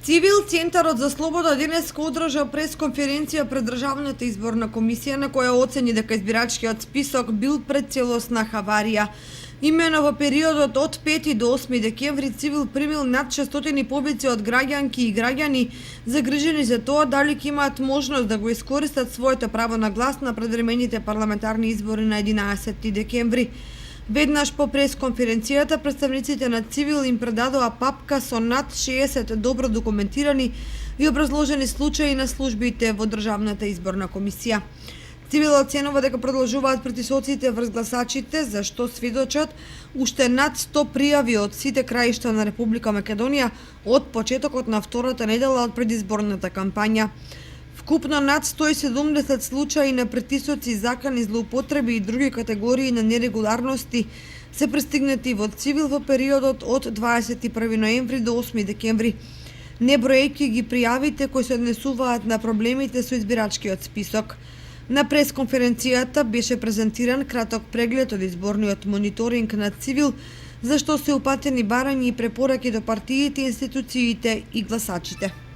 Цивил Центарот за слобода денеска одржа пресконференција пред Државната изборна комисија на која оцени дека избирачкиот список бил пред целосна хаварија. Имено во периодот од 5 до 8 декември Цивил примил над 600 побици од граѓанки и граѓани загрижени за тоа дали ќе имаат можност да го искористат своето право на глас на предвремените парламентарни избори на 11 декември. Веднаш по пресконференцијата, представниците на Цивил им предадоа папка со над 60 добро документирани и образложени случаи на службите во Државната изборна комисија. Цивил оценува дека продолжуваат притисоците врз гласачите, за што сведочат уште над 100 пријави од сите краишта на Република Македонија од почетокот на втората недела од предизборната кампања. Вкупно над 170 случаи на притисоци, закани, злоупотреби и други категории на нерегуларности се пристигнати во Цивил во периодот од 21 ноември до 8 декември. Неброејќи ги пријавите кои се однесуваат на проблемите со избирачкиот список. На пресконференцијата беше презентиран краток преглед од изборниот мониторинг на Цивил, за што се упатени барања и препораки до партиите, институциите и гласачите.